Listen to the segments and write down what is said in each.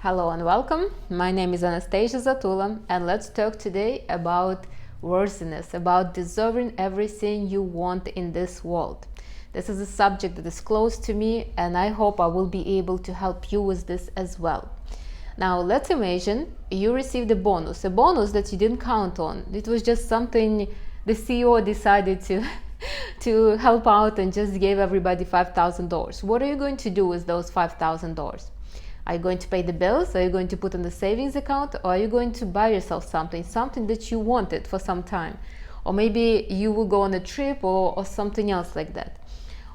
Hello and welcome. My name is Anastasia Zatula, and let's talk today about worthiness, about deserving everything you want in this world. This is a subject that is close to me, and I hope I will be able to help you with this as well. Now, let's imagine you received a bonus that you didn't count on. It was just something the CEO decided to help out and just gave everybody $5,000. What are you going to do with those $5,000? Are you going to pay the bills? Are you going to put in the savings account? Or are you going to buy yourself something that you wanted for some time? Or maybe you will go on a trip or something else like that.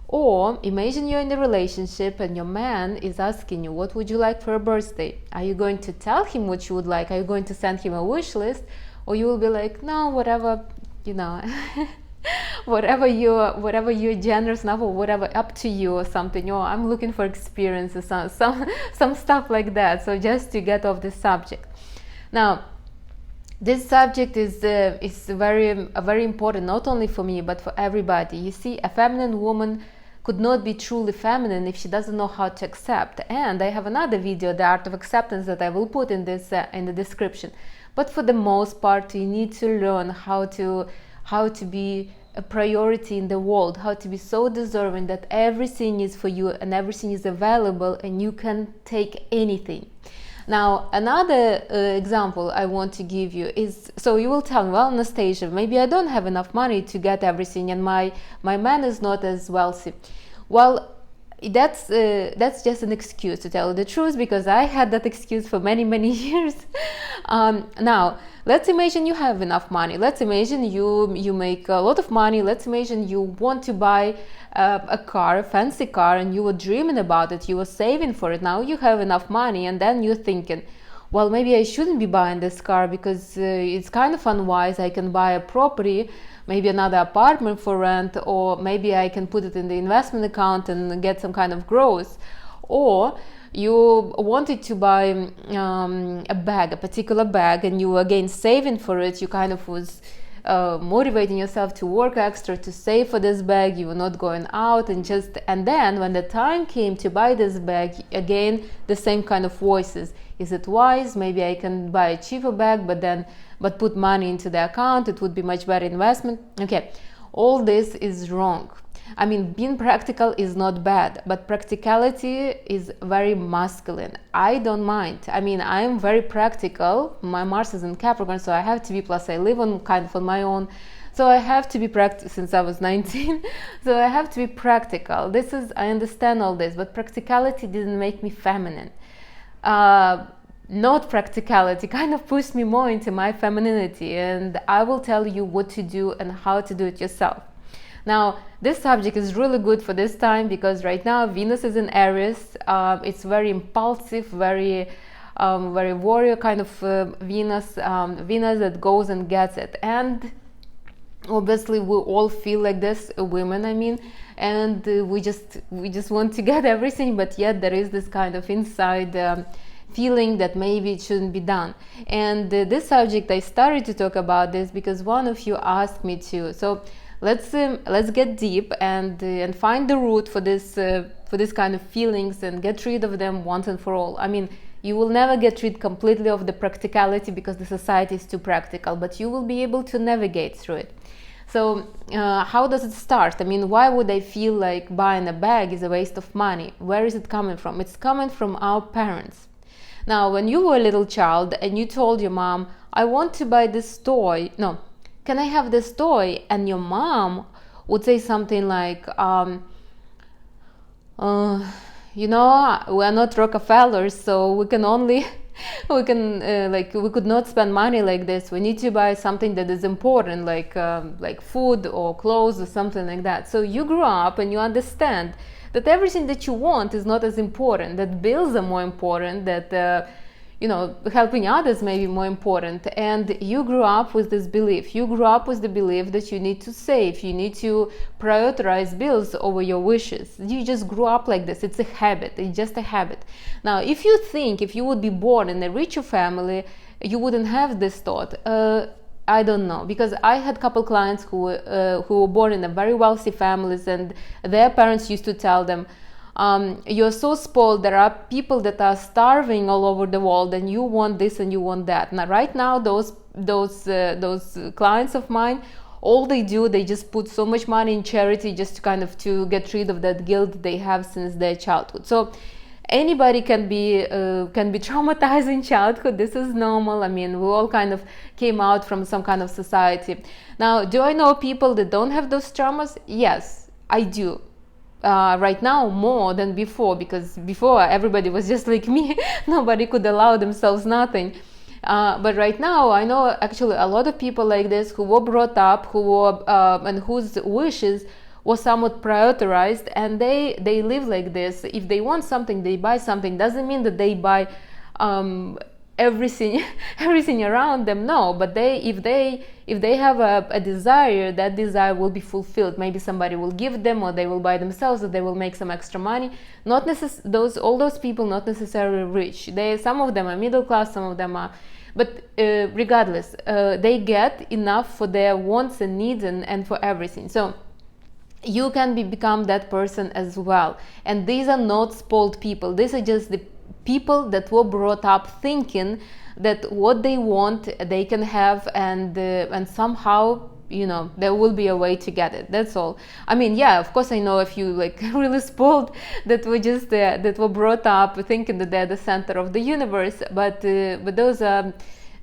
Or imagine you're in a relationship and your man is asking you, what would you like for a birthday? Are you going to tell him what you would like? Are you going to send him a wish list? Or you will be like, no, whatever, whatever you're generous enough, or whatever, up to you, or something. Or I'm looking for experiences, some stuff like that. So just to get off the subject. Now, this subject is very important, not only for me but for everybody. You see, a feminine woman could not be truly feminine if she doesn't know how to accept. And I have another video, The Art of Acceptance, that I will put in the description. But for the most part, you need to learn how to be a priority in the world, how to be so deserving that everything is for you and everything is available and you can take anything. Now, another example I want to give you is, so you will tell me, well, Anastasia, maybe I don't have enough money to get everything and my man is not as wealthy. Well, that's just an excuse, to tell you the truth, because I had that excuse for many years. Now, let's imagine you have enough money. Let's imagine you make a lot of money. Let's imagine you want to buy a car, a fancy car, and you were dreaming about it. You were saving for it. Now you have enough money, and then you're thinking, well, maybe I shouldn't be buying this car because it's kind of unwise. I can buy a property, maybe another apartment for rent, or maybe I can put it in the investment account and get some kind of growth. Or you wanted to buy a particular bag, and you were again saving for it. You kind of was motivating yourself to work extra to save for this bag. You were not going out, and then when the time came to buy this bag, again the same kind of voices. Is it wise? Maybe I can buy a cheaper bag, but put money into the account. It would be much better investment. Okay, all this is wrong. I mean, being practical is not bad, but practicality is very masculine. I don't mind. I mean, I'm very practical. My Mars is in Capricorn, so I have to be, plus I live on my own. So I have to be practical since I was 19. So I have to be practical. I understand all this, but practicality didn't make me feminine. Not practicality kind of pushed me more into my femininity, and I will tell you what to do and how to do it yourself. Now, this subject is really good for this time because right now Venus is in Aries. It's very impulsive, very warrior kind of Venus that goes and gets it. And obviously we all feel like this, women, I mean, and we just want to get everything, but yet there is this kind of inside feeling that maybe it shouldn't be done. And this subject, I started to talk about this because one of you asked me to. So let's get deep and find the root for this kind of feelings and get rid of them once and for all. I mean, you will never get rid completely of the practicality because the society is too practical, but you will be able to navigate through it. So how does it start? I mean, why would I feel like buying a bag is a waste of money? Where is it coming from? It's coming from our parents. Now, when you were a little child and you told your mom, I want to buy this toy. No, can I have this toy? And your mom would say something like, we're not Rockefellers, so we could not spend money like this. We need to buy something that is important, like food or clothes or something like that. So you grew up and you understand that everything that you want is not as important, that bills are more important, that helping others may be more important. And you grew up with this belief. You grew up with the belief that you need to save, you need to prioritize bills over your wishes. You just grew up like this. It's a habit. It's just a habit. Now, if you would be born in a richer family, you wouldn't have this thought. I don't know, because I had a couple clients who were born in a very wealthy families, and their parents used to tell them, you're so spoiled. There are people that are starving all over the world, and you want this and you want that. Now, right now, those clients of mine, all they do, they just put so much money in charity just to kind of to get rid of that guilt they have since their childhood. So anybody can be traumatized in childhood. This is normal. I mean, we all kind of came out from some kind of society. Now, do I know people that don't have those traumas? Yes, I do. Right now more than before, because before everybody was just like me. Nobody could allow themselves nothing. But right now I know actually a lot of people like this who were brought up, who were and whose wishes was somewhat prioritized, and they live like this. If they want something, they buy something. Doesn't mean that they buy everything around them. No, but if they have a desire, that desire will be fulfilled. Maybe somebody will give them, or they will buy themselves, or they will make some extra money. Not all those people not necessarily rich. Some of them are middle class, some of them are, but regardless, they get enough for their wants and needs and for everything. So you can become that person as well. And these are not spoiled people. These are just the people that were brought up thinking that what they want they can have, and somehow, you know, there will be a way to get it. That's all. I mean, yeah, of course I know a few like really spoiled that were just that were brought up thinking that they're the center of the universe, but those are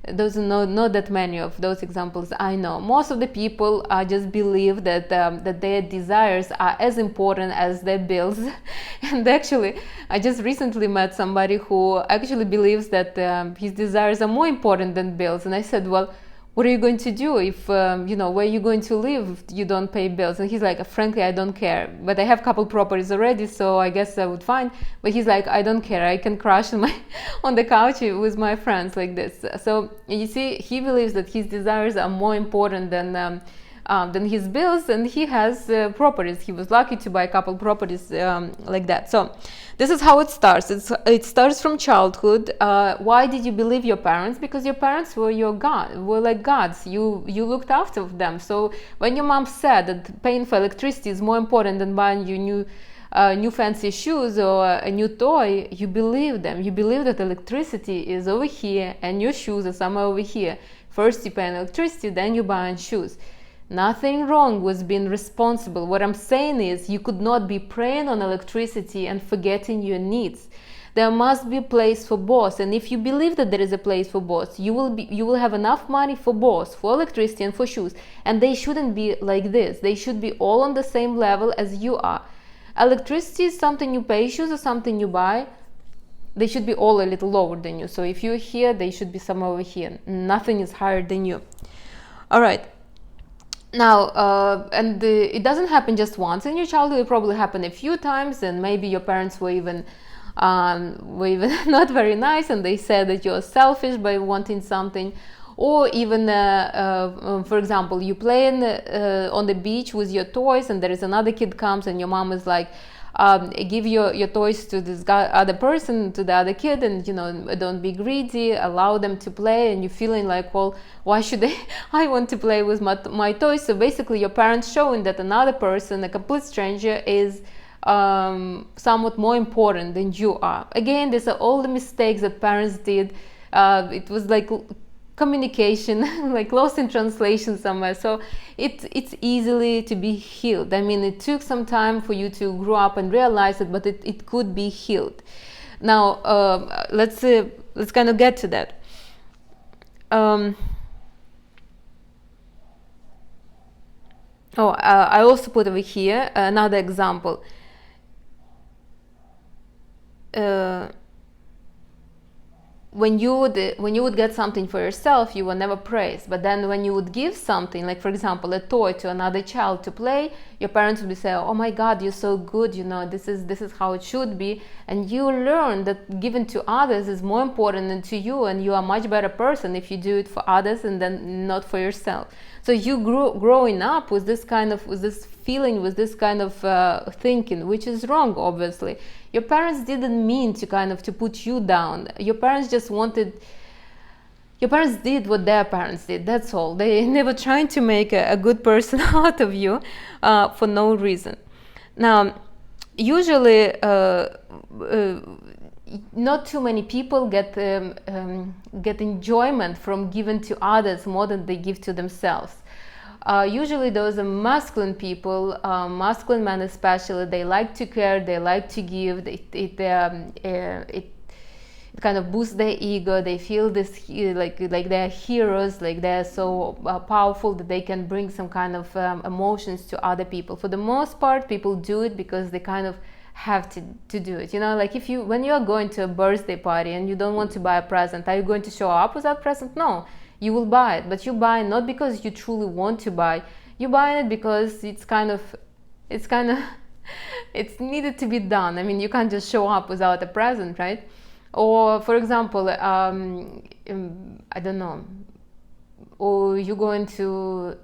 not that many of those examples I know. Most of the people just believe that their desires are as important as their bills. And actually, I just recently met somebody who actually believes that his desires are more important than bills. And I said, well, what are you going to do if, you know, where are you going to live if you don't pay bills? And he's like, frankly, I don't care. But I have a couple properties already, so I guess I would fine. But he's like, I don't care. I can crash on the couch with my friends like this. So you see, he believes that his desires are more important than his bills, and he has properties. He was lucky to buy a couple properties like that. So this is how it starts. It starts from childhood. Why did you believe your parents? Because your parents were were like gods. You looked after them. So when your mom said that paying for electricity is more important than buying you new fancy shoes or a new toy, you believe them. You believe that electricity is over here and your shoes are somewhere over here. First you pay electricity, then you buy shoes. Nothing wrong with being responsible. What I'm saying is you could not be preying on electricity and forgetting your needs. There must be a place for both, and if you believe that there is a place for both, you will have enough money for both, for electricity and for shoes. And they shouldn't be like this. They should be all on the same level as you are. Electricity is something you pay, shoes are something you buy. They should be all a little lower than you. So if you're here, they should be somewhere over here. Nothing is higher than you. All right. Now, it doesn't happen just once in your childhood. It probably happened a few times, and maybe your parents were even not very nice, and they said that you're selfish by wanting something. Or even, for example, you play on the beach with your toys, and there is another kid comes, and your mom is like, give your toys to this other person, to the other kid, and you know, don't be greedy, allow them to play. And you're feeling like, well, why should I want to play with my toys? So basically your parents showing that another person, a complete stranger, is somewhat more important than you are. Again, these are all the mistakes that parents did. It was like communication, like lost in translation somewhere. So it's easily to be healed. I mean, it took some time for you to grow up and realize it, but it could be healed. Now let's kind of get to that. I also put over here another example. When you would get something for yourself, you were never praised. But then when you would give something, like for example a toy, to another child to play, your parents would say, oh my God, you're so good, you know, this is how it should be. And you learn that giving to others is more important than to you, and you are a much better person if you do it for others and then not for yourself. So you growing up with this feeling, with this kind of thinking, which is wrong, obviously. Your parents didn't mean to put you down. Your parents did what their parents did. That's all. They never tried to make a good person out of you for no reason. Now, usually not too many people get enjoyment from giving to others more than they give to themselves. Usually those are masculine people, masculine men especially. They like to care, they like to give. It kind of boosts their ego. They feel this like they're heroes, like they're so powerful that they can bring some kind of emotions to other people. For the most part, people do it because they kind of have to do it. You know, like when you're going to a birthday party and you don't want to buy a present, are you going to show up with that present? No, you will buy it, but you buy it not because you truly want to buy. You buy it because it's needed to be done. I mean, you can't just show up without a present, right? Or for example, I don't know, or you're going to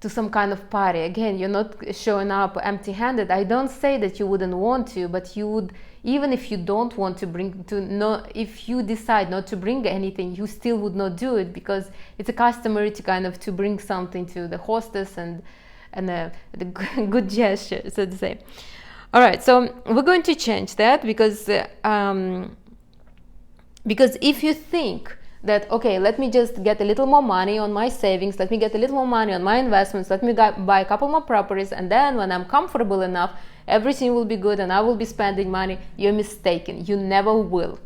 some kind of party. Again, you're not showing up empty-handed. I don't say that you wouldn't want to, but you would, even if you don't want to if you decide not to bring anything, you still would not do it, because it's a customary to bring something to the hostess and the good gesture, so to say. All right, so we're going to change that because if you think that, okay, let me just get a little more money on my savings, let me get a little more money on my investments, let me buy a couple more properties, and then when I'm comfortable enough, everything will be good and I will be spending money, you're mistaken. You never will.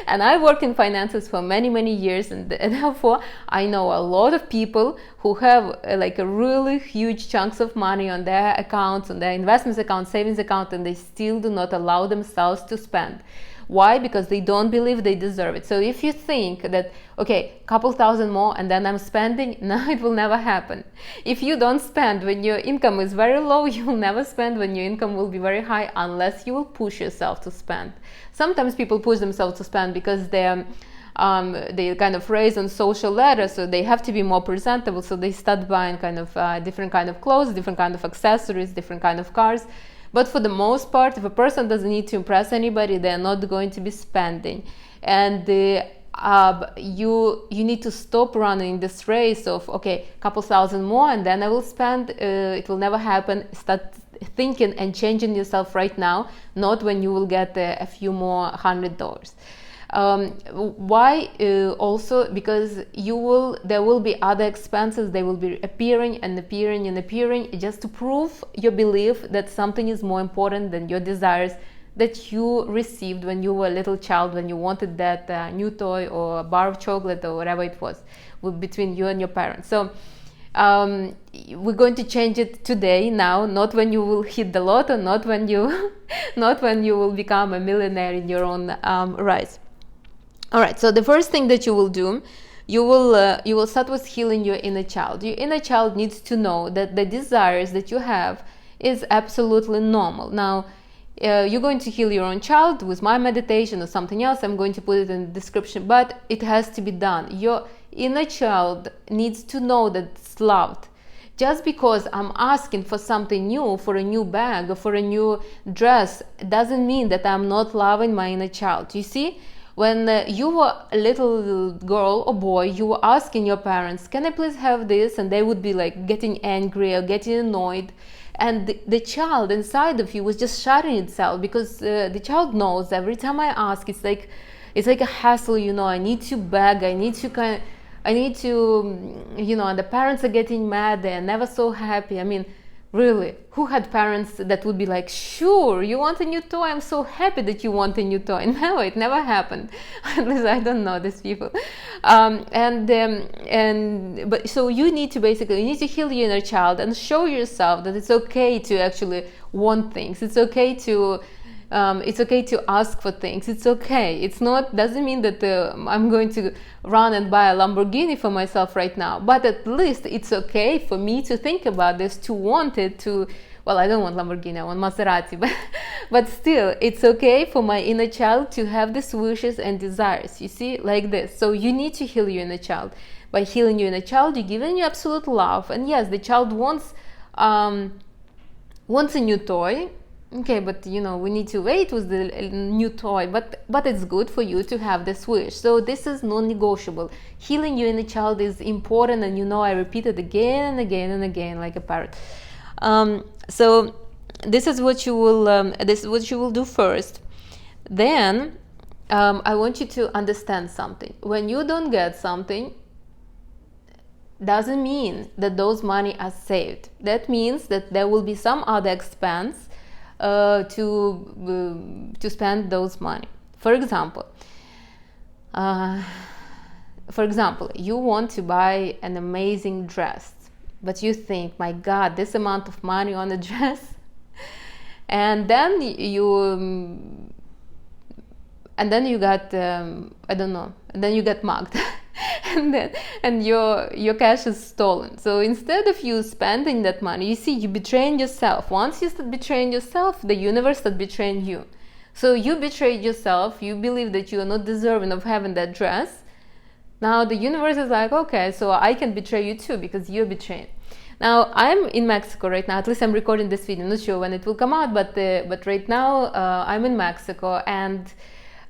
And I worked in finances for many years, and therefore I know a lot of people who have like a really huge chunks of money on their accounts, on their investments account, savings account, and they still do not allow themselves to spend. Why? Because they don't believe they deserve it. So if you think that, okay, couple thousand more and then I'm spending, no, it will never happen. If you don't spend when your income is very low, you will never spend when your income will be very high, unless you will push yourself to spend. Sometimes people push themselves to spend because they kind of raise on social ladder, so they have to be more presentable, so they start buying kind of different kind of clothes, different kind of accessories, different kind of cars. But for the most part, if a person doesn't need to impress anybody, they're not going to be spending. And you need to stop running this race of, okay, couple thousand more and then I will spend. It will never happen. Start thinking and changing yourself right now, not when you will get a few more $100. Why? Also because there will be other expenses. They will be appearing just to prove your belief that something is more important than your desires that you received when you were a little child, when you wanted that new toy or a bar of chocolate or whatever it was between you and your parents. So we're going to change it today, now, not when you will hit the lotto, not when you will become a millionaire in your own right. All right, so the first thing that you will do, you will start with healing your inner child. Your inner child needs to know that the desires that you have is absolutely normal. Now, you're going to heal your own child with my meditation or something else. I'm going to put it in the description, but it has to be done. Your inner child needs to know that it's loved. Just because I'm asking for something new, for a new bag or for a new dress, doesn't mean that I'm not loving my inner child. You see? When you were a little girl or boy, you were asking your parents, can I please have this? And they would be like getting angry or getting annoyed. And the child inside of you was just shutting itself, because the child knows every time I ask, it's like a hassle, you know, I need to beg, and the parents are getting mad, they're never so happy. I mean, really, who had parents that would be like, sure, you want a new toy? I'm so happy that you want a new toy. No, it never happened. At least I don't know these people. But so you need to heal your inner child and show yourself that it's okay to actually want things. It's okay to ask for things. It's okay. Doesn't mean that I'm going to run and buy a Lamborghini for myself right now, but at least it's okay for me to think about this, to want it, well, I don't want Lamborghini, I want Maserati, but still, it's okay for my inner child to have these wishes and desires, you see, like this. So you need to heal your inner child. By healing your inner child, you're giving you absolute love. And yes, the child wants a new toy. Okay, but we need to wait with the new toy, but it's good for you to have this wish. So this is non-negotiable. Healing your inner child is important, and I repeat it again and again and again like a parrot. So this is what you will do first. Then I want you to understand something. When you don't get something, doesn't mean that those money are saved. That means that there will be some other expense to spend those money. For example, you want to buy an amazing dress, but you think, my God, this amount of money on a dress, and then you got I don't know, and then you get mugged. and your cash is stolen. So instead of you spending that money, you see, you're betraying yourself. Once you start betraying yourself, the universe starts betraying you. So you betrayed yourself. You believe that you are not deserving of having that dress. Now the universe is like, okay, so I can betray you too, because you're betraying. Now I'm in Mexico right now. At least I'm recording this video. I'm not sure when it will come out, but right now I'm in Mexico, and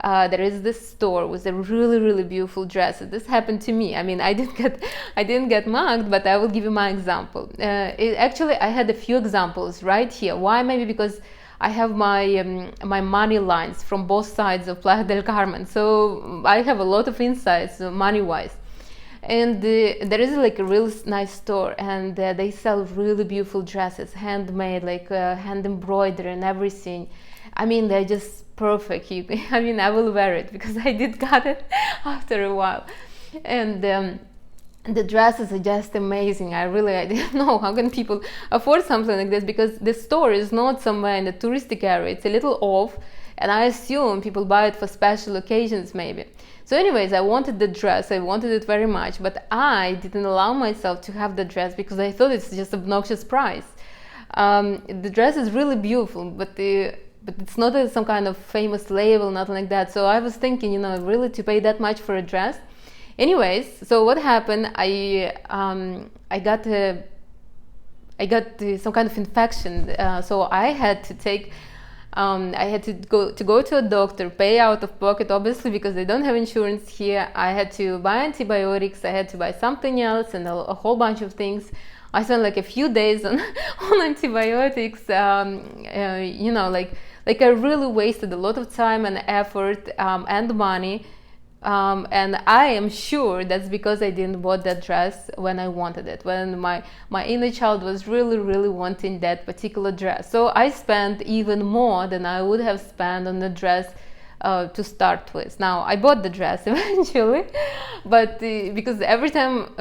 there is this store with a really, really beautiful dress. This happened to me. I mean, I didn't get mugged, but I will give you my example. Actually, I had a few examples right here. Why? Maybe because I have my money lines from both sides of Playa del Carmen, so I have a lot of insights money-wise. And there is like a real nice store, and they sell really beautiful dresses, handmade, like hand embroidery and everything. I mean, they're just perfect. I mean, I will wear it because I did got it after a while. And the dresses are just amazing. I didn't know how can people afford something like this, because the store is not somewhere in the touristic area. It's a little off, and I assume people buy it for special occasions maybe. So anyways, I wanted the dress. I wanted it very much, but I didn't allow myself to have the dress because I thought it's just obnoxious price. The dress is really beautiful, but it's not some kind of famous label, nothing like that. So I was thinking, really to pay that much for a dress. Anyways, so what happened? I got some kind of infection. So I had to go to a doctor, pay out of pocket, obviously, because they don't have insurance here. I had to buy antibiotics. I had to buy something else, and a whole bunch of things. I spent like a few days on antibiotics. Like I really wasted a lot of time and effort and money. And I am sure that's because I didn't bought that dress when I wanted it, when my inner child was really, really wanting that particular dress. So I spent even more than I would have spent on the dress to start with. Now I bought the dress eventually, but because every time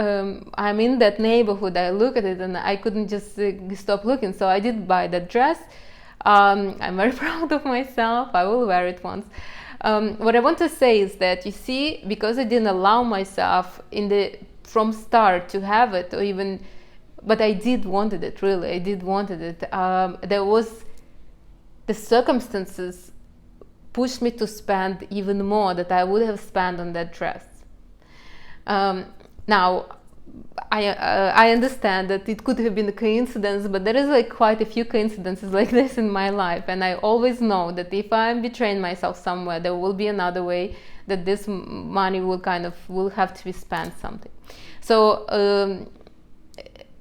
I'm in that neighborhood, I look at it and I couldn't just stop looking. So I did buy that dress. I'm very proud of myself. I will wear it once. What I want to say is that, you see, because I didn't allow myself from start to have it, or even, but I did wanted it, really, I did wanted it. There was, the circumstances pushed me to spend even more that I would have spent on that dress. Now, I understand that it could have been a coincidence, but there is like quite a few coincidences like this in my life, and I always know that if I'm betraying myself somewhere, there will be another way that this money will have to be spent something. So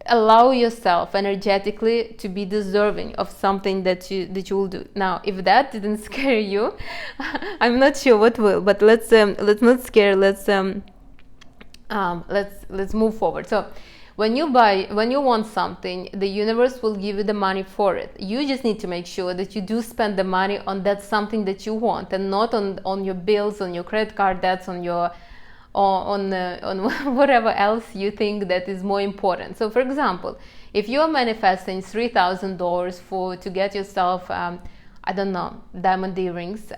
allow yourself energetically to be deserving of something that you will do. Now, if that didn't scare you, I'm not sure what will, but let's not scare. Let's move forward. So when you want something, the universe will give you the money for it. You just need to make sure that you do spend the money on that something that you want, and not on your bills, on your credit card debts, on whatever else you think that is more important. So for example, if you're manifesting $3,000 to get yourself I don't know, diamond earrings,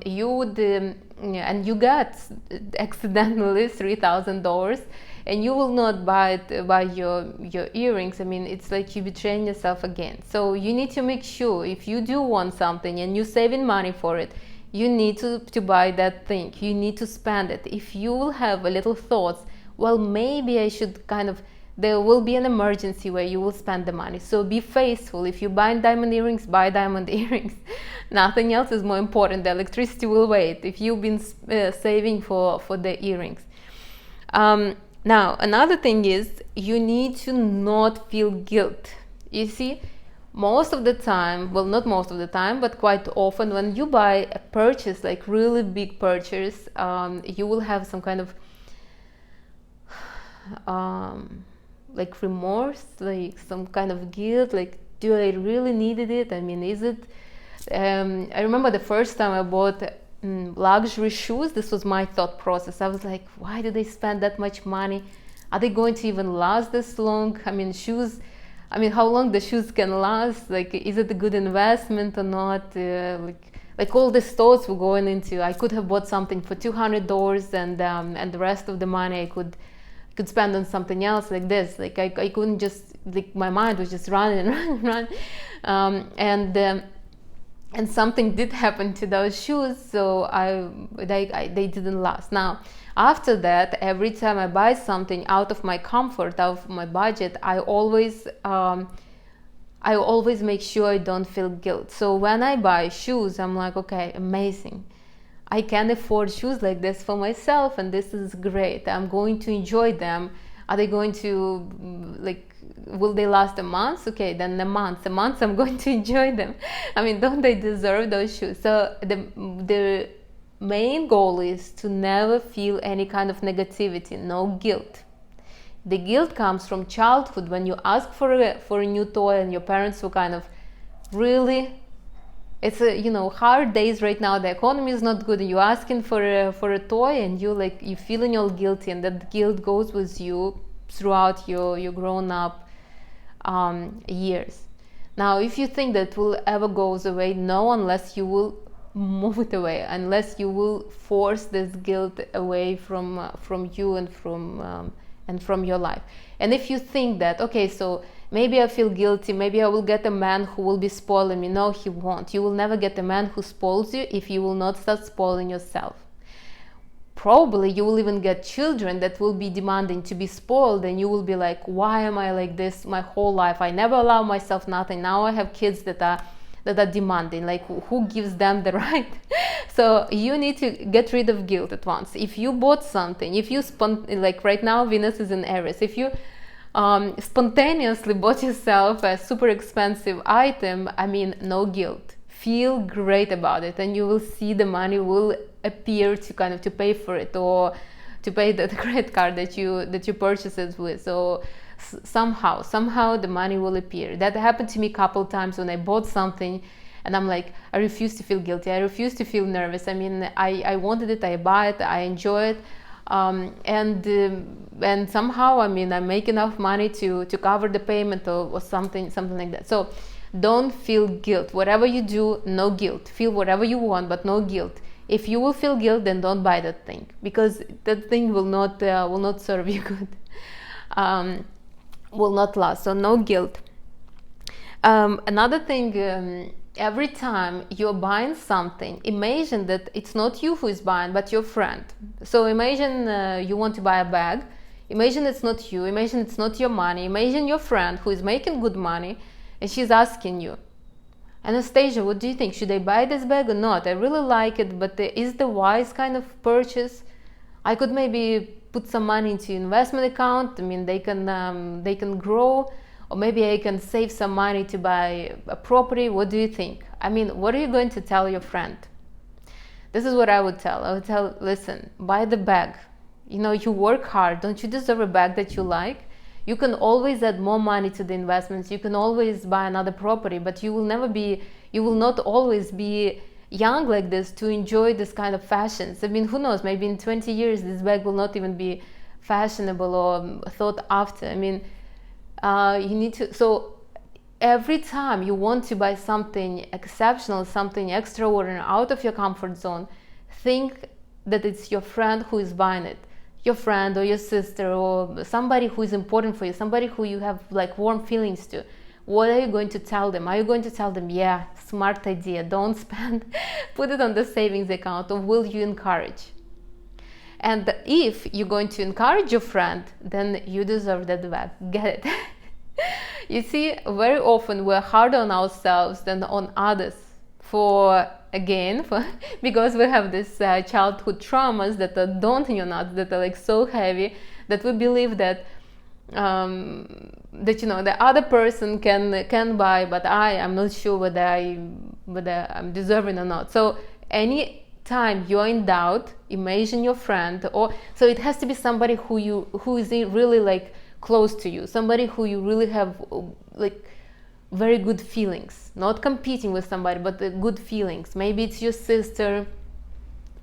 you would and you got accidentally $3,000, and you will not buy your earrings. I mean, it's like you betraying yourself again. So you need to make sure, if you do want something and you're saving money for it, you need to buy that thing. You need to spend it. If you will have a little thoughts, well, maybe I should there will be an emergency where you will spend the money. So be faithful. If you buy diamond earrings, buy diamond earrings. Nothing else is more important. The electricity will wait if you've been saving for the earrings. Now, another thing is, you need to not feel guilt. You see, most of the time, well, not most of the time, but quite often, when you buy a purchase, like really big purchase, you will have some kind of like remorse, like some kind of guilt, like, do I really needed it? I mean, is it? I remember the first time I bought luxury shoes, this was my thought process. I was like, why do they spend that much money? Are they going to even last this long? I mean, shoes, I mean, how long the shoes can last? Like, is it a good investment or not? Like all these thoughts were going into, I could have bought something for $200 and the rest of the money I could spend on something else, like this. Like I couldn't just, like, my mind was just running and running. And something did happen to those shoes, so they didn't last. Now, after that, every time I buy something out of my comfort, out of my budget, I always make sure I don't feel guilt. So when I buy shoes, I'm like, okay, amazing. I can afford shoes like this for myself, and this is great. I'm going to enjoy them. Are they going to, like, will they last a month? Okay, then a month I'm going to enjoy them. I mean, don't they deserve those shoes? So the main goal is to never feel any kind of negativity, no guilt. The guilt comes from childhood, when you ask for a new toy and your parents were kind of, really? It's hard days right now, the economy is not good, and you're asking for a toy, and you're feeling all guilty, and that guilt goes with you throughout your grown up years. Now, if you think that will ever goes away, no, unless you will move it away, unless you will force this guilt away from you and from your life. And if you think that, okay, so maybe I feel guilty, maybe I will get a man who will be spoiling me. No, he won't. You will never get a man who spoils you if you will not start spoiling yourself. Probably you will even get children that will be demanding to be spoiled, and you will be like, why am I like this my whole life? I never allow myself nothing. Now I have kids that are demanding. Like, who gives them the right? So you need to get rid of guilt at once. If you bought something, if you like right now Venus is in Aries, if you spontaneously bought yourself a super expensive item, I mean, no guilt. Feel great about it, and you will see the money will appear to pay for it, or to pay the credit card that you purchased it with. So somehow the money will appear. That happened to me a couple of times when I bought something, and I'm like, I refuse to feel guilty, I refuse to feel nervous. I mean, I wanted it, I buy it, I enjoy it, and somehow, I mean, I make enough money to cover the payment or something like that. So don't feel guilt. Whatever you do, no guilt. Feel whatever you want, but no guilt. If you will feel guilt, then don't buy that thing, because that thing will not serve you good, will not last. So no guilt. Another thing, every time you're buying something, imagine that it's not you who is buying, but your friend. So imagine you want to buy a bag. Imagine it's not you. Imagine it's not your money. Imagine your friend who is making good money, and she's asking you, Anastasia, what do you think? Should I buy this bag or not? I really like it, but is the wise kind of purchase? I could maybe put some money into investment account. I mean, they can grow, or maybe I can save some money to buy a property. What do you think? I mean, what are you going to tell your friend? This is what I would tell. I would tell, listen, buy the bag. You work hard. Don't you deserve a bag that you like? You can always add more money to the investments. You can always buy another property, but you will not always be young like this to enjoy this kind of fashions. I mean, who knows? Maybe in 20 years, this bag will not even be fashionable or thought after. I mean, you need to. So every time you want to buy something exceptional, something extraordinary, out of your comfort zone, think that it's your friend who is buying it. Your friend or your sister or somebody who is important for you, somebody who you have like warm feelings to. What are you going to tell them? Are you going to tell them, yeah, smart idea, don't spend, put it on the savings account, or will you encourage? And if you're going to encourage your friend, then you deserve that bag. Get it? You see, very often we're harder on ourselves than on others because we have this childhood traumas that are daunting on us, that are like so heavy, that we believe that that the other person can buy, but I'm not sure whether I'm deserving or not. So any time you're in doubt, imagine your friend, or so it has to be somebody who is really like close to you, somebody who you really have like very good feelings, not competing with somebody, but the good feelings. Maybe it's your sister,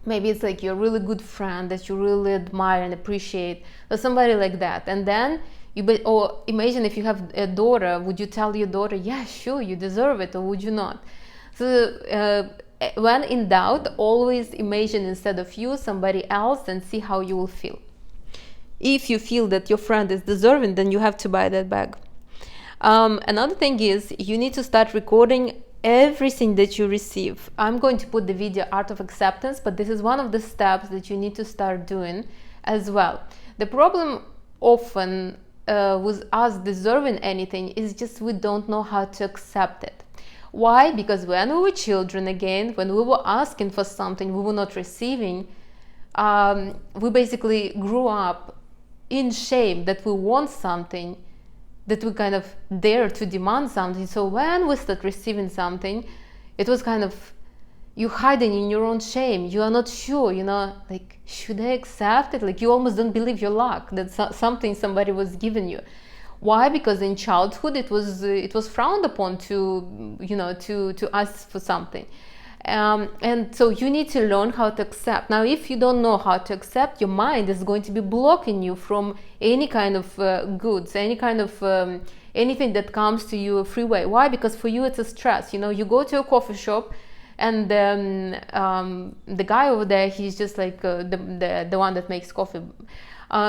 maybe it's like your really good friend that you really admire and appreciate, or somebody like that. And then or imagine if you have a daughter, would you tell your daughter, yeah, sure, you deserve it, or would you not? So when in doubt, always imagine instead of you somebody else and see how you will feel. If you feel that your friend is deserving, then you have to buy that bag. Another thing is you need to start recording everything that you receive. I'm going to put the video Art of Acceptance, but this is one of the steps that you need to start doing as well. The problem often with us deserving anything is just we don't know how to accept it. Why? Because when we were children, again, when we were asking for something we were not receiving, we basically grew up in shame that we want something, that we kind of dare to demand something. So when we start receiving something, it was kind of you hiding in your own shame. You are not sure, like, should I accept it? Like, you almost don't believe your luck that something somebody was giving you. Why? Because in childhood it was frowned upon to ask for something. And so you need to learn how to accept. Now, if you don't know how to accept, your mind is going to be blocking you from any kind of goods, any kind of anything that comes to you a free way. Why? Because for you it's a stress. You go to a coffee shop, and the guy over there, he's just like the one that makes coffee.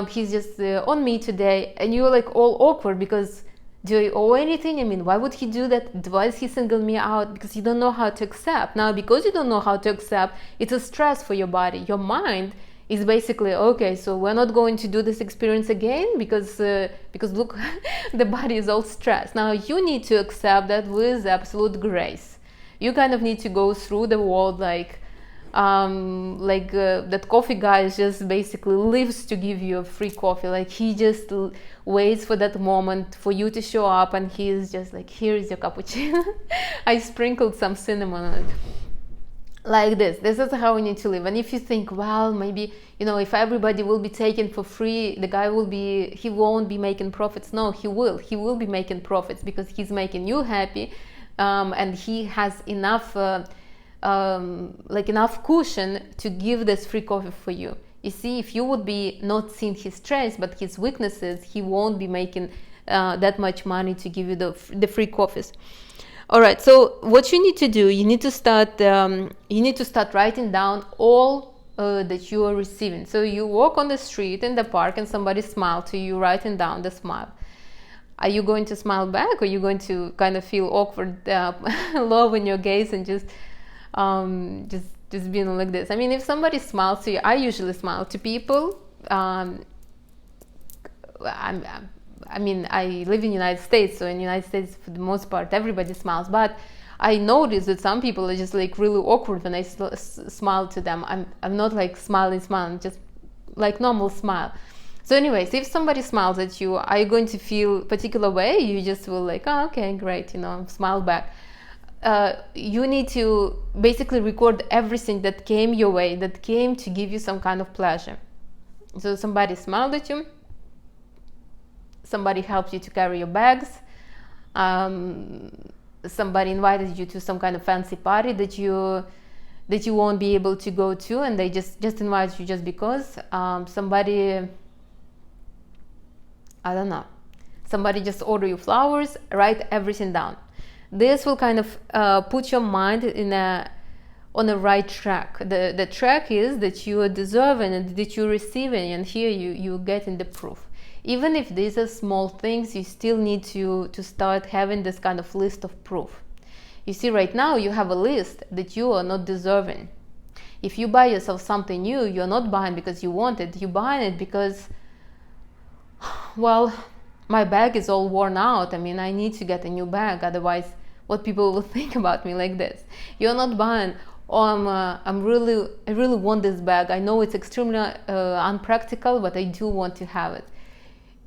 He's just on me today, and you're like all awkward because do I owe anything? I mean, why would he do that? Why does he single me out? Because you don't know how to accept. Now, because you don't know how to accept, it's a stress for your body. Your mind is basically, okay, so we're not going to do this experience again because look, the body is all stressed. Now, you need to accept that with absolute grace. You kind of need to go through the world like that coffee guy just basically lives to give you a free coffee. Like, he just waits for that moment for you to show up, and he's just like, here is your cappuccino. I sprinkled some cinnamon on it. Like this is how we need to live. And if you think, well, maybe if everybody will be taken for free, the guy he won't be making profits. No, he will be making profits because he's making you happy, and he has enough enough cushion to give this free coffee for you. You see, if you would be not seeing his strengths but his weaknesses, he won't be making that much money to give you the free coffees. All right, so what you need to do, you need to start writing down all that you are receiving. So you walk on the street, in the park, and somebody smiles to you, writing down the smile. Are you going to smile back, or are you going to kind of feel awkward, low in your gaze, and just being like this? I mean, if somebody smiles to you, I usually smile to people. I mean, I live in the United States, so in the United States, for the most part, everybody smiles. But I notice that some people are just like really awkward when I smile to them. I'm not like smiling, just like normal smile. So anyways, if somebody smiles at you, are you going to feel a particular way? You just will like, oh, okay, great, smile back. You need to basically record everything that came your way, that came to give you some kind of pleasure. So somebody smiled at you, somebody helped you to carry your bags, somebody invited you to some kind of fancy party that you won't be able to go to, and they just invite you just because. Somebody, I don't know, somebody just order you flowers. Write everything down. This will kind of put your mind on the right track. The track is that you are deserving and that you're receiving, and here you're getting the proof. Even if these are small things, you still need to start having this kind of list of proof. You see, right now you have a list that you are not deserving. If you buy yourself something new, you're not buying because you want it. You're buying it because, well, my bag is all worn out. I mean, I need to get a new bag, otherwise what people will think about me like this. You're not buying, I really want this bag. I know it's extremely unpractical, but I do want to have it.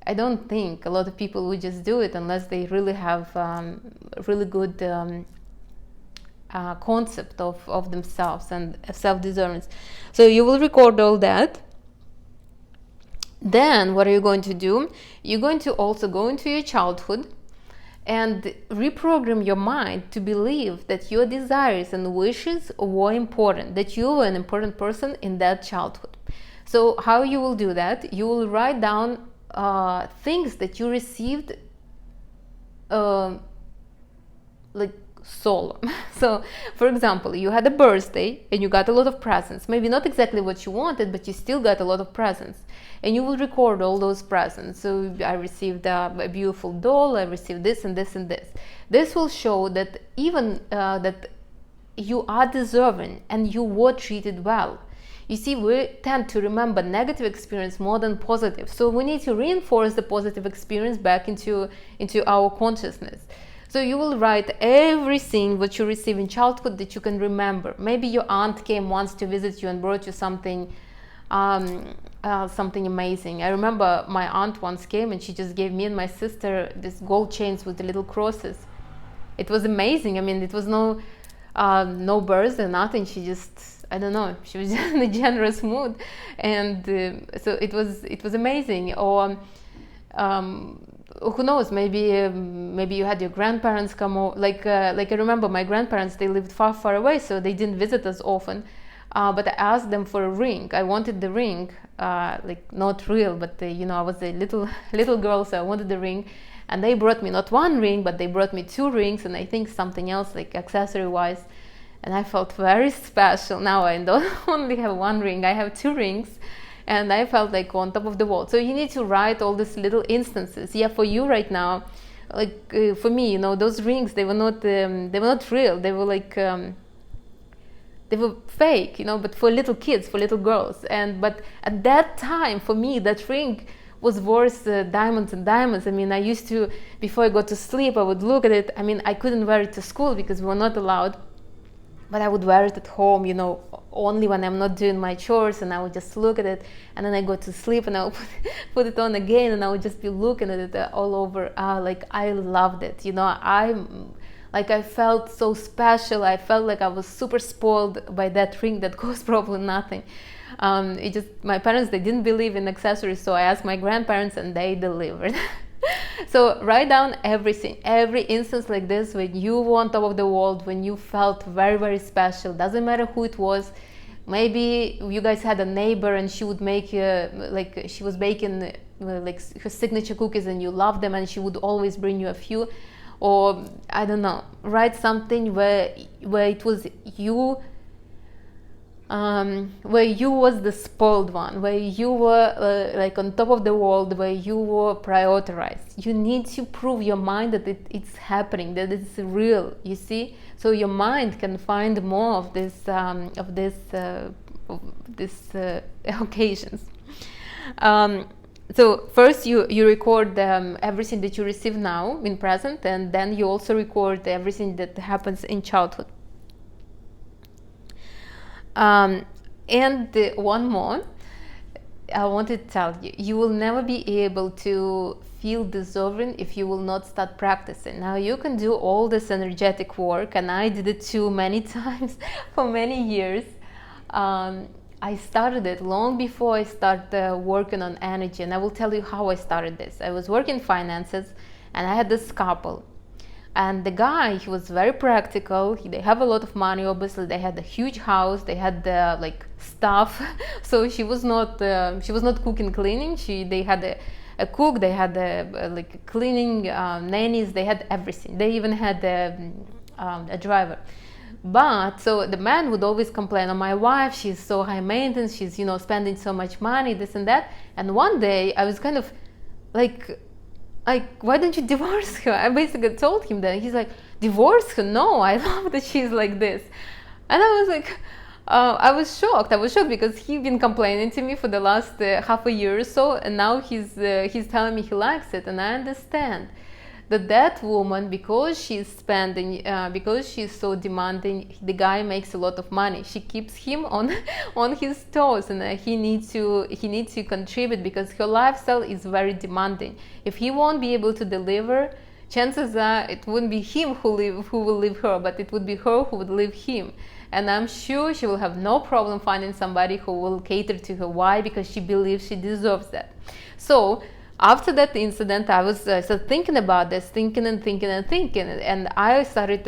I don't think a lot of people would just do it unless they really have really good concept of themselves and self-discernment. So you will record all that. Then what are you going to do? You're going to also go into your childhood and reprogram your mind to believe that your desires and wishes were important, that you were an important person in that childhood. So how you will do that? You will write down things that you received like solo. So for example, you had a birthday and you got a lot of presents, maybe not exactly what you wanted, but you still got a lot of presents, and you will record all those presents. So I received a beautiful doll, I received this and this and this. This will show that even that you are deserving and you were treated well. You see, we tend to remember negative experience more than positive, so we need to reinforce the positive experience back into our consciousness. So you will write everything what you receive in childhood that you can remember. Maybe your aunt came once to visit you and brought you something something amazing. I remember my aunt once came and she just gave me and my sister these gold chains with the little crosses. It was amazing. I mean, it was no birthday, nothing. She just, I don't know, she was just in a generous mood, and so it was amazing. Or who knows, maybe you had your grandparents come over. Like I remember my grandparents, they lived far away, so they didn't visit us often. But I asked them for a ring. I wanted the ring, like not real, but I was a little girl, so I wanted the ring. And they brought me not one ring, but they brought me 2 rings, and I think something else, like accessory-wise. And I felt very special. Now I don't only have 1 ring, I have 2 rings. And I felt like on top of the world. So you need to write all these little instances. Yeah, for you right now, like for me, those rings, they were not real. They were like they were fake, but for little kids, for little girls. But at that time, for me, that ring was worth diamonds and diamonds. I mean, I used to, before I go to sleep, I would look at it. I mean, I couldn't wear it to school because we were not allowed. But I would wear it at home, only when I'm not doing my chores, and I would just look at it, and then I go to sleep and I would put it on again, and I would just be looking at it all over. Like I loved it, I felt so special. I felt like I was super spoiled by that ring that cost probably nothing. My parents, they didn't believe in accessories, so I asked my grandparents and they delivered. So write down everything, every instance like this when you were on top of the world, when you felt very special. Doesn't matter who it was. Maybe you guys had a neighbor and she would make she was baking her signature cookies and you loved them, and she would always bring you a few. Or I don't know, write something where it was you, where you was the spoiled one, where you were on top of the world, where you were prioritized. You need to prove your mind that it's happening, that it's real. You see, so your mind can find more of this occasions. So first you record everything that you receive now in present, and then you also record everything that happens in childhood. And one more, I want to tell you, you will never be able to feel deserving if you will not start practicing. Now you can do all this energetic work, and I did it too many times for many years. I started it long before I started working on energy, and I will tell you how I started this. I was working finances, and I had this couple. And the guy, he was very practical. They have a lot of money, obviously. They had a huge house. They had stuff. So she was not cooking, cleaning. They had a cook. They had cleaning nannies. They had everything. They even had a driver. But so the man would always complain, "Oh, my wife, she's so high maintenance. She's spending so much money, this and that." And one day I was kind of like, why don't you divorce her? I basically told him that. He's like, divorce her? No, I love that she's like this. And I was like, I was shocked because he'd been complaining to me for the last half a year or so, and now he's telling me he likes it, and I understand. that woman, because she's spending, because she's so demanding, the guy makes a lot of money. She keeps him on on his toes, and he needs to contribute because her lifestyle is very demanding. If he won't be able to deliver, chances are it wouldn't be him who will leave her, but it would be her who would leave him. And I'm sure she will have no problem finding somebody who will cater to her. Why? Because she believes she deserves that. So after that incident, I started thinking about this, thinking, and I started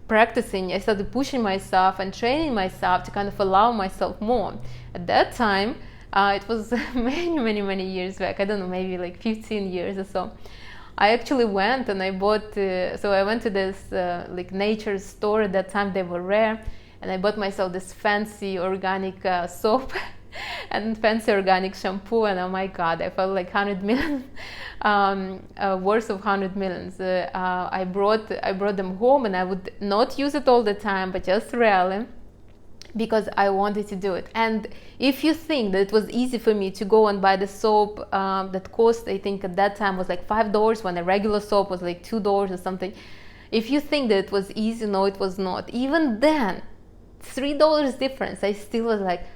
practicing. I started pushing myself and training myself to kind of allow myself more. At that time, it was many years back. I don't know, maybe like 15 years or so. I actually went and I bought. So I went to this nature store. At that time, they were rare, and I bought myself this fancy organic soap. And fancy organic shampoo, and oh my god, I felt like 100 million worth of 100 millions. I brought them home, and I would not use it all the time, but just rarely, because I wanted to do it. And if you think that it was easy for me to go and buy the soap that cost, I think at that time was like $5 when a regular soap was like $2 or something. If you think that it was easy, no, it was not. Even then, $3 difference, I still was like,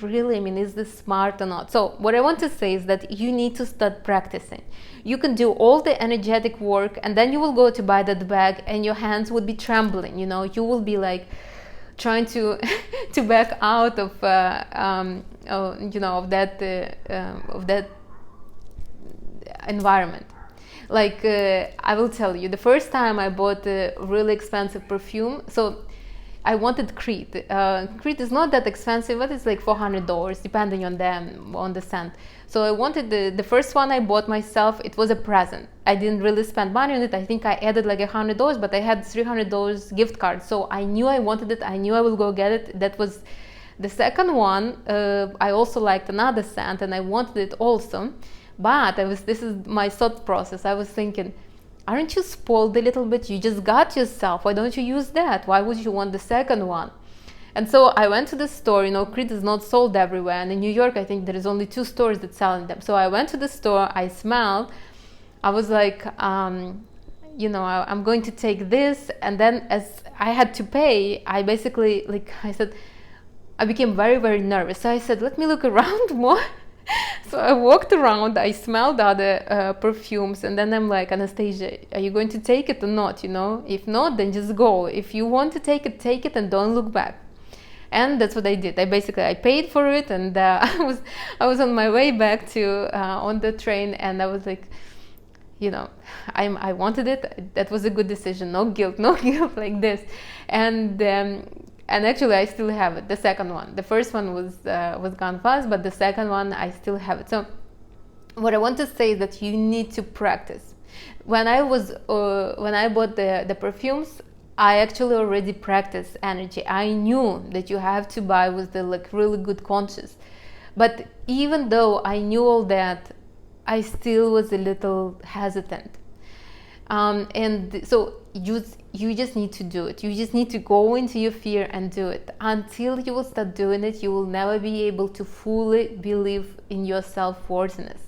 really, I mean, is this smart or not? So what I want to say is that you need to start practicing. You can do all the energetic work, and then you will go to buy that bag and your hands would be trembling, you know, you will be like trying to to back out of of that environment. Like I will tell you, the first time I bought a really expensive perfume, so I wanted Creed. Creed is not that expensive, but it's like $400 depending on the scent. So I wanted the first one I bought myself. It was a present. I didn't really spend money on it. I think I added like $100, but I had $300 gift card. So I knew I wanted it. I knew I will go get it. That was the second one. I also liked another scent, and I wanted it also. But this is my thought process. I was thinking, aren't you spoiled a little bit? You just got yourself. Why don't you use that? Why would you want the second one? And so I went to the store. You know, Creed is not sold everywhere. And in New York, I think there is only 2 stores that selling them. So I went to the store. I smelled. I was like, I'm going to take this. And then as I had to pay, I basically, I became very, very nervous. So I said, let me look around more. So I walked around, I smelled other perfumes, and then I'm like, Anastasia, are you going to take it or not? You know, if not, then just go. If you want to take it, and don't look back. And that's what I did. I paid for it, and I was on my way back to on the train, and I was like, I wanted it. That was a good decision. No guilt like this, and actually, I still have it, the second one. The first one was gone fast, but the second one, I still have it. So what I want to say is that you need to practice. When I bought the perfumes, I actually already practiced energy. I knew that you have to buy with the really good conscious. But even though I knew all that, I still was a little hesitant. And so you just need to do it. You just need to go into your fear and do it. Until you will start doing it, you will never be able to fully believe in your self-worthiness.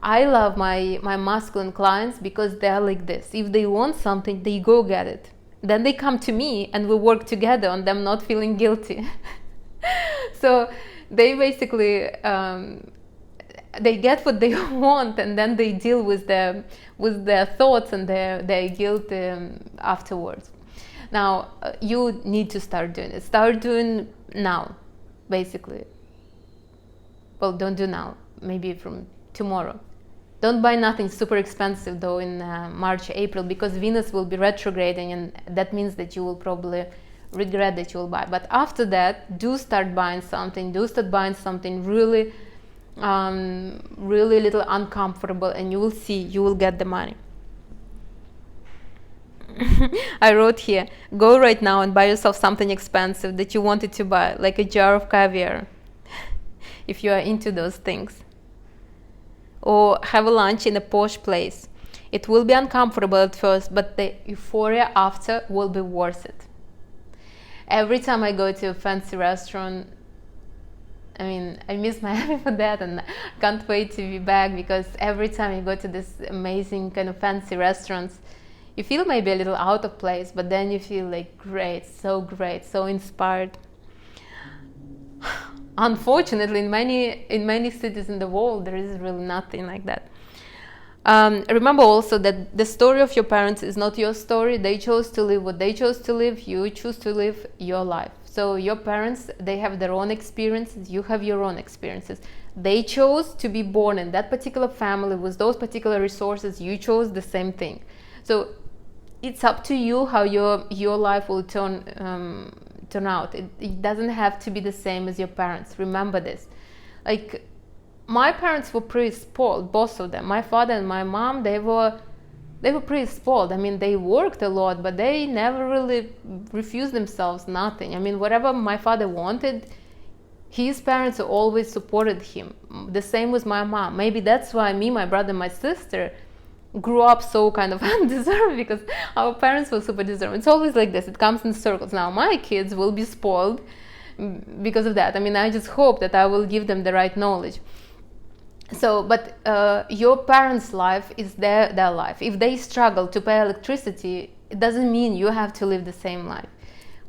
I love my masculine clients because they're like this. If they want something, they go get it. Then they come to me and we work together on them not feeling guilty. So they basically they get what they want, and then they deal with their thoughts and their guilt afterwards. Now you need to start doing it. Start doing now, basically. Well, don't do now. Maybe from tomorrow. Don't buy nothing super expensive though in March, April, because Venus will be retrograding, and that means that you will probably regret that you will buy. But after that, do start buying something. Do start buying something really little uncomfortable, and you will see you will get the money. I wrote here, go right now and buy yourself something expensive that you wanted to buy, like a jar of caviar, if you are into those things. Or have a lunch in a posh place. It will be uncomfortable at first, but the euphoria after will be worth it. Every time I go to a fancy restaurant, I mean, I miss Miami for that, and can't wait to be back, because every time you go to this amazing kind of fancy restaurants, you feel maybe a little out of place, but then you feel like great, so inspired. Unfortunately, in many cities in the world, there is really nothing like that. Remember also that the story of your parents is not your story. They chose to live what they chose to live. You choose to live your life. So your parents, they have their own experiences. You have your own experiences. They chose to be born in that particular family with those particular resources. You chose the same thing. So it's up to you how your life will turn out. It doesn't have to be the same as your parents. Remember this. Like, my parents were pretty spoiled, both of them. My father and my mom, they were pretty spoiled. I mean, they worked a lot, but they never really refused themselves nothing. I mean, whatever my father wanted, his parents always supported him. The same with my mom. Maybe that's why me, my brother, my sister grew up so kind of undeserved, because our parents were super deserving. It's always like this. It comes in circles. Now my kids will be spoiled because of that. I mean, I just hope that I will give them the right knowledge. So, but your parents' life is their life. If they struggle to pay electricity, it doesn't mean you have to live the same life.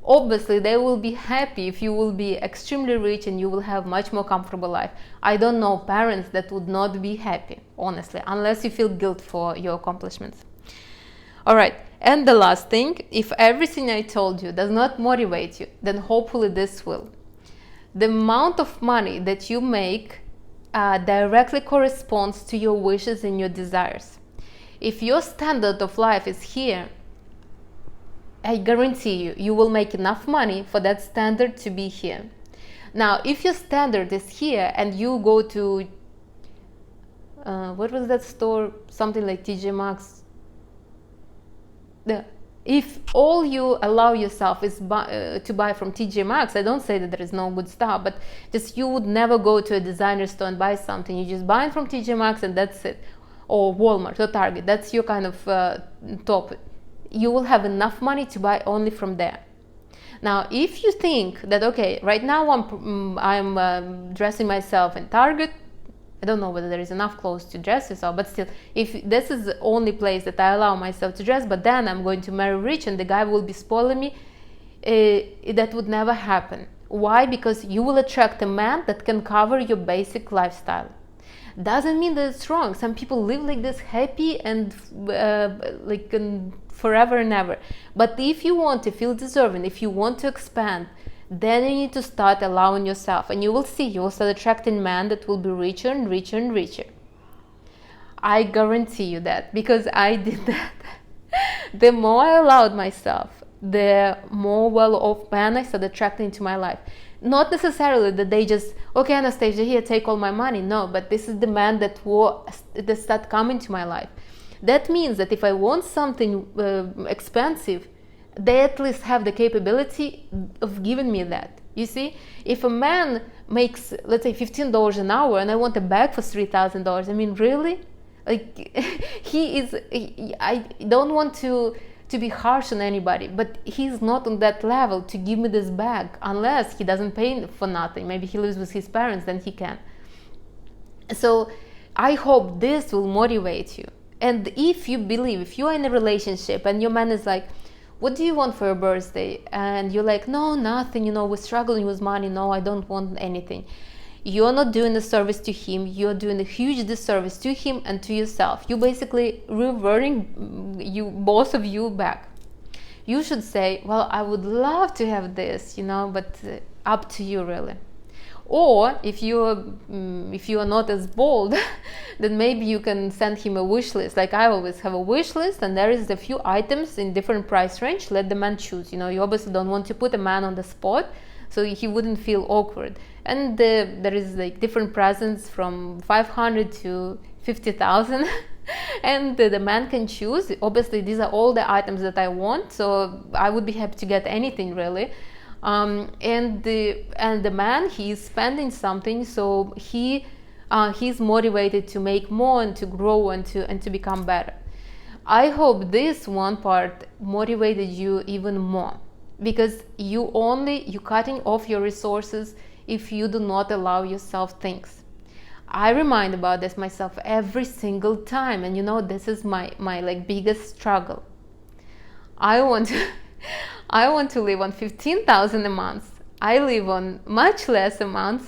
Obviously, they will be happy if you will be extremely rich and you will have much more comfortable life. I don't know parents that would not be happy, honestly, unless you feel guilt for your accomplishments. All right, and the last thing, if everything I told you does not motivate you, then hopefully this will. The amount of money that you make directly corresponds to your wishes and your desires. If your standard of life is here, I guarantee you, you will make enough money for that standard to be here. Now, if your standard is here and you go to, what was that store? Something like TJ Maxx. If all you allow yourself is to buy from TJ Maxx, I don't say that there is no good stuff, but just you would never go to a designer store and buy something. You just buy it from TJ Maxx and that's it. Or Walmart or Target. That's your kind of top. You will have enough money to buy only from there. Now, if you think that, okay, right now I'm dressing myself in Target, I don't know whether there is enough clothes to dress yourself, but still, if this is the only place that I allow myself to dress, but then I'm going to marry rich and the guy will be spoiling me, that would never happen. Why? Because you will attract a man that can cover your basic lifestyle. Doesn't mean that it's wrong. Some people live like this, happy and forever and ever. But if you want to feel deserving, if you want to expand, then you need to start allowing yourself, and you will see, you will start attracting men that will be richer and richer and richer. I guarantee you that, because I did that. The more I allowed myself, the more well-off men I started attracting into my life. Not necessarily that they just, okay, Anastasia, here, take all my money. No, but this is the man that start coming to my life. That means that if I want something expensive, they at least have the capability of giving me that. You see, if a man makes, let's say, $15 an hour and I want a bag for $3,000, I mean, really? Like, I don't want to be harsh on anybody, but he's not on that level to give me this bag unless he doesn't pay for nothing. Maybe he lives with his parents, then he can. So I hope this will motivate you. And if you believe, if you are in a relationship and your man is like, what do you want for your birthday? And you're like, no, nothing, we're struggling with money. No, I don't want anything. You're not doing a service to him. You're doing a huge disservice to him and to yourself. You're basically reverting both of you back. You should say, well, I would love to have this, but up to you, really. Or if you are not as bold, then maybe you can send him a wish list. Like I always have a wish list, and there is a few items in different price range. Let the man choose. You obviously don't want to put a man on the spot, so he wouldn't feel awkward. And there is like different presents from 500 to 50,000, and the man can choose. Obviously, these are all the items that I want, so I would be happy to get anything really. And the man, he is spending something, so he's motivated to make more and to grow and to become better. I hope this one part motivated you even more, because you cutting off your resources if you do not allow yourself things. I remind about this myself every single time, and you know, this is my like biggest struggle. I want to I want to live on 15,000 a month. I live on much less amounts,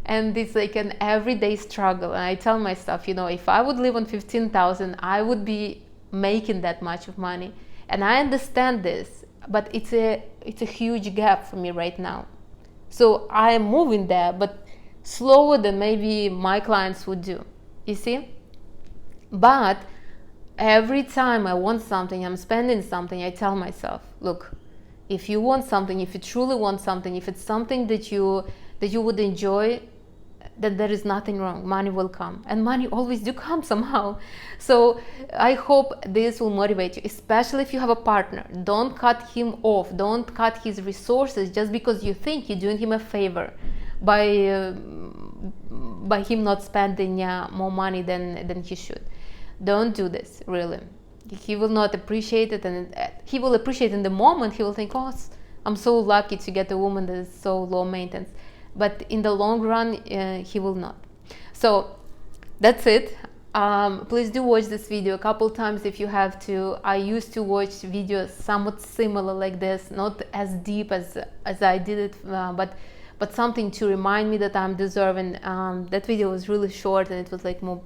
and it's like an everyday struggle. And I tell myself, you know, if I would live on 15,000, I would be making that much of money. And I understand this, but it's a huge gap for me right now. So I am moving there, but slower than maybe my clients would do, you see. But every time I want something, I'm spending something, I tell myself, look, if you want something, if you truly want something, if it's something that you would enjoy, then there is nothing wrong. Money will come, and money always do come somehow. So I hope this will motivate you, especially if you have a partner. Don't cut him off, don't cut his resources just because you think you're doing him a favor by him not spending more money than he should. Don't do this, really. He will not appreciate it, and he will appreciate in the moment. He will think, oh, I'm so lucky to get a woman that is so low maintenance. But in the long run, he will not. So that's it. Please do watch this video a couple times if you have to. I used to watch videos somewhat similar like this, not as deep as I did it, but something to remind me that I'm deserving. That video was really short, and it was like more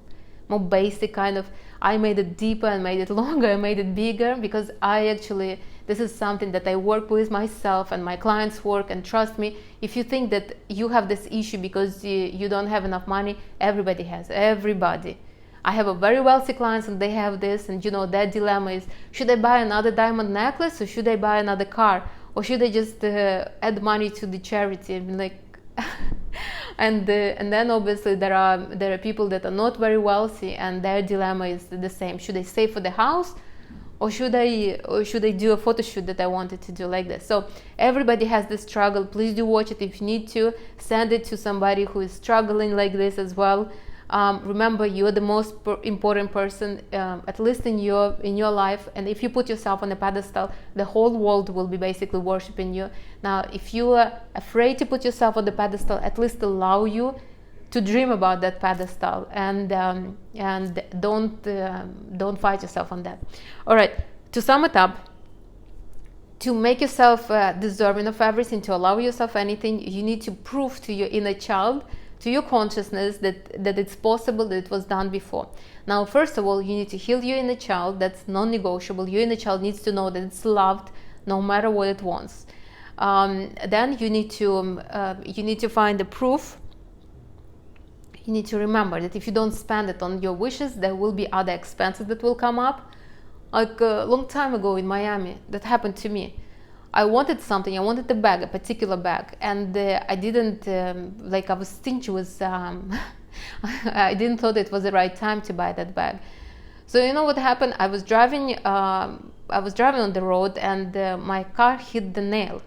basic kind of. I made it deeper and made it longer, I made it bigger, because this is something that I work with myself and my clients work. And trust me, if you think that you have this issue because you don't have enough money, everybody has, everybody. I have a very wealthy clients and they have this, and you know, their dilemma is, should I buy another diamond necklace, or should I buy another car, or should I just add money to the charity? I mean, like and then obviously there are people that are not very wealthy, and their dilemma is the same. Should I save for the house, or should I do a photo shoot that I wanted to do like this? So everybody has this struggle. Please do watch it. If you need to, send it to somebody who is struggling like this as well. Remember, you're the most important person, at least in your life. And if you put yourself on a pedestal, the whole world will be basically worshiping you. Now, if you are afraid to put yourself on the pedestal, at least allow you to dream about that pedestal, and don't fight yourself on that. All right. To sum it up, to make yourself deserving of everything, to allow yourself anything, you need to prove to your inner child, to your consciousness, that it's possible, that it was done before. Now, first of all, you need to heal your inner child. That's non-negotiable. Your inner child needs to know that it's loved no matter what it wants. Then you need to find the proof. You need to remember that if you don't spend it on your wishes, there will be other expenses that will come up. Like a long time ago in Miami, that happened to me. I wanted something. I wanted a particular bag, and I didn't I was stingy with. I didn't thought it was the right time to buy that bag. So you know what happened? I was driving on the road, and my car hit the nail.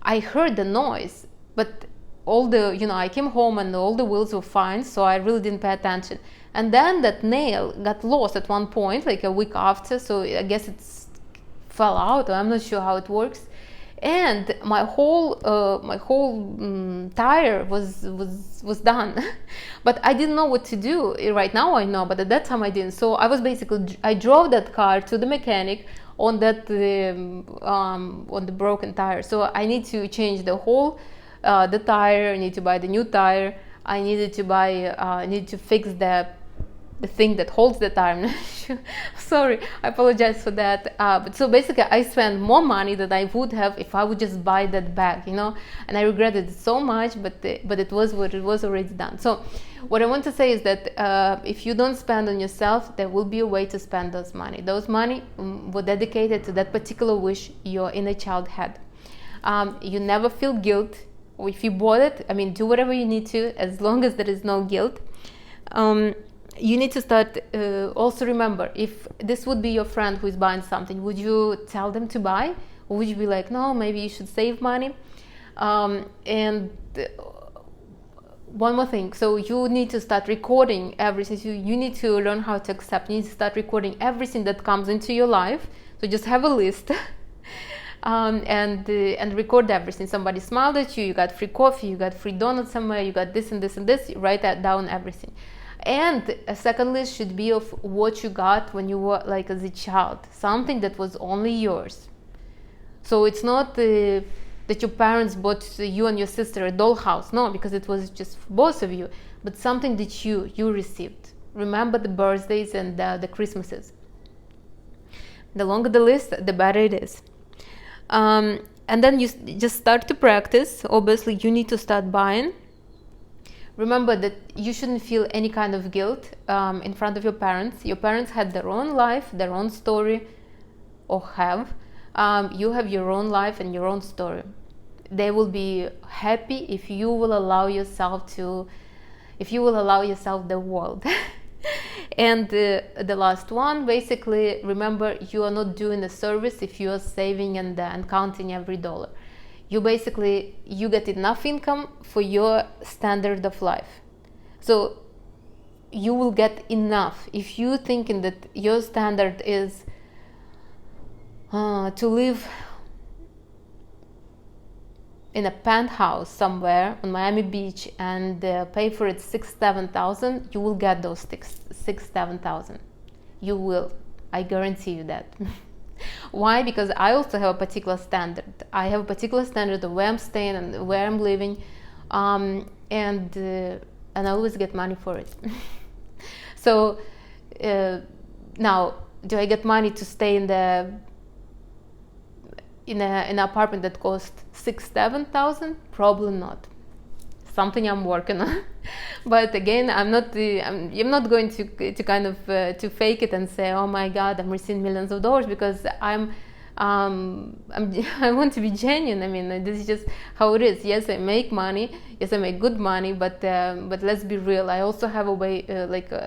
I heard the noise, but I came home and all the wheels were fine, so I really didn't pay attention. And then that nail got lost at one point, like a week after. So I guess it fell out. I'm not sure how it works. And my whole tire was done. But I didn't know what to do. Right now I know, but at that time I didn't. So I drove that car to the mechanic on the broken tire. So I need to change the tire. I need to buy the new tire. I need to fix the thing that holds the tire. I'm not sure. Sorry, I apologize for that. But so basically, I spent more money than I would have if I would just buy that bag, and I regretted it so much. But it was what it was already done. So what I want to say is that if you don't spend on yourself, there will be a way to spend those money. Those money were dedicated to that particular wish your inner child had. You never feel guilt if you bought it. I mean, do whatever you need to, as long as there is no guilt. You need to start, also remember, if this would be your friend who is buying something, would you tell them to buy? Or would you be like, no, maybe you should save money? And one more thing, so you need to start recording everything. You need to learn how to accept. You need to start recording everything that comes into your life. So just have a list. and record everything. Somebody smiled at you, you got free coffee, you got free donuts somewhere, you got this and this and this. Write that down, everything. And a second list should be of what you got when you were like as a child, something that was only yours. So it's not that your parents bought you and your sister a dollhouse, no, because it was just for both of you, but something that you received. Remember the birthdays and the Christmases. The longer the list, the better it is. And then you just start to practice. Obviously, you need to start buying. Remember that you shouldn't feel any kind of guilt in front of your parents. Your parents had their own life, their own story, or have. You have your own life and your own story. They will be happy if you will allow yourself the world. And the last one, basically, remember, you are not doing a service if you are saving and counting every dollar. You get enough income for your standard of life. So you will get enough. If you're thinking that your standard is to live in a penthouse somewhere on Miami Beach and pay for it 6,000-7,000, you will get those 6,000-7,000. You will. I guarantee you that. Why? Because I also have a particular standard. I have a particular standard of where I'm staying and where I'm living, and I always get money for it. So now, do I get money to stay in an apartment that costs 6,000-7,000? Probably not. Something I'm working on. But again, I'm not going to kind of to fake it and say, oh my God, I'm receiving millions of dollars, because I want to be genuine. I mean, this is just how it is. Yes, I make money. Yes, I make good money. But let's be real. I also have a way.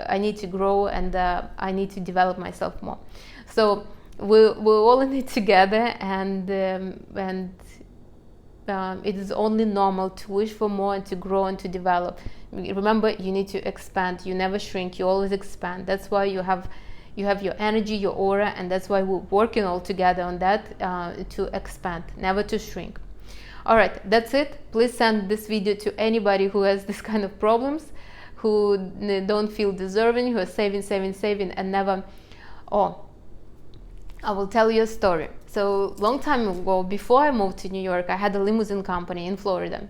I need to grow, and I need to develop myself more. So we're all in it together, and it is only normal to wish for more and to grow and to develop. Remember, you need to expand. You never shrink. You always expand. That's why you have your energy, your aura, and that's why we're working all together on that, to expand, never to shrink. All right, that's it. Please send this video to anybody who has this kind of problems, who don't feel deserving, who are saving, and never. I will tell you a story. So long time ago, before I moved to New York, I had a limousine company in Florida.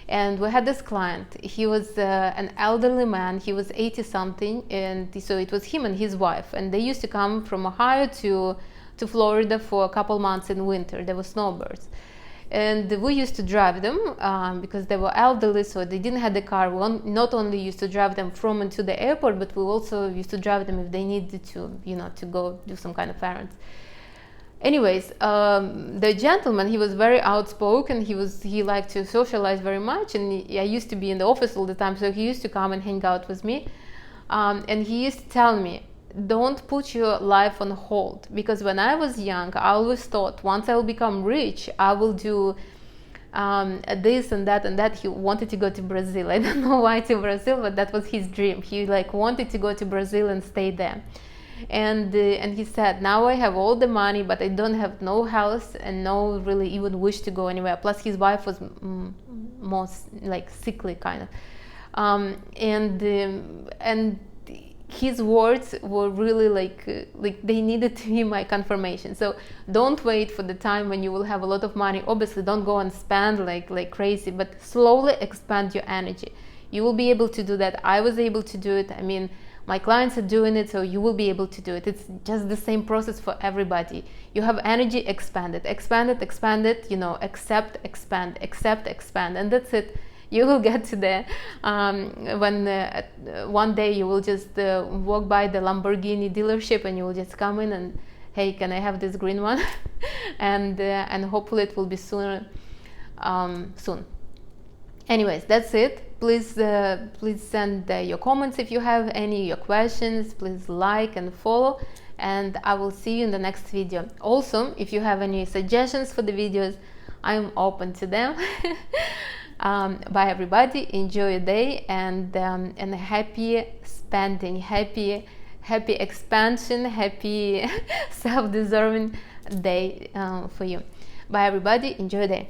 And we had this client. He was an elderly man. He was 80-something. And so it was him and his wife. And they used to come from Ohio to Florida for a couple months in winter. There were snowbirds. And we used to drive them because they were elderly, so they didn't have the car. We not only used to drive them from and to the airport, but we also used to drive them if they needed to, to go do some kind of errands. Anyways, the gentleman, he was very outspoken. He liked to socialize very much, and I used to be in the office all the time, so he used to come and hang out with me. And he used to tell me, don't put your life on hold, because when I was young, I always thought once I will become rich, I will do this and that and that. He wanted to go to Brazil. I don't know why to Brazil, but that was his dream. He wanted to go to Brazil and stay there. And he said, now I have all the money, but I don't have no house and no really even wish to go anywhere. Plus his wife was most like sickly kind of, and his words were really like they needed to be my confirmation. So don't wait for the time when you will have a lot of money. Obviously don't go and spend like crazy, but slowly expand your energy. You will be able to do that. I was able to do it. I mean, my clients are doing it, so you will be able to do it. It's just the same process for everybody. You have energy, expand it, accept, expand, and that's it. You will get to there when one day you will just walk by the Lamborghini dealership and you will just come in and, hey, can I have this green one? and hopefully it will be soon. Anyways, that's it. Please send your comments if you have any, your questions. Please like and follow, and I will see you in the next video. Also, if you have any suggestions for the videos, I'm open to them. Bye everybody, enjoy your day, and happy spending, happy expansion, happy self-deserving day for you. Bye everybody, enjoy your day.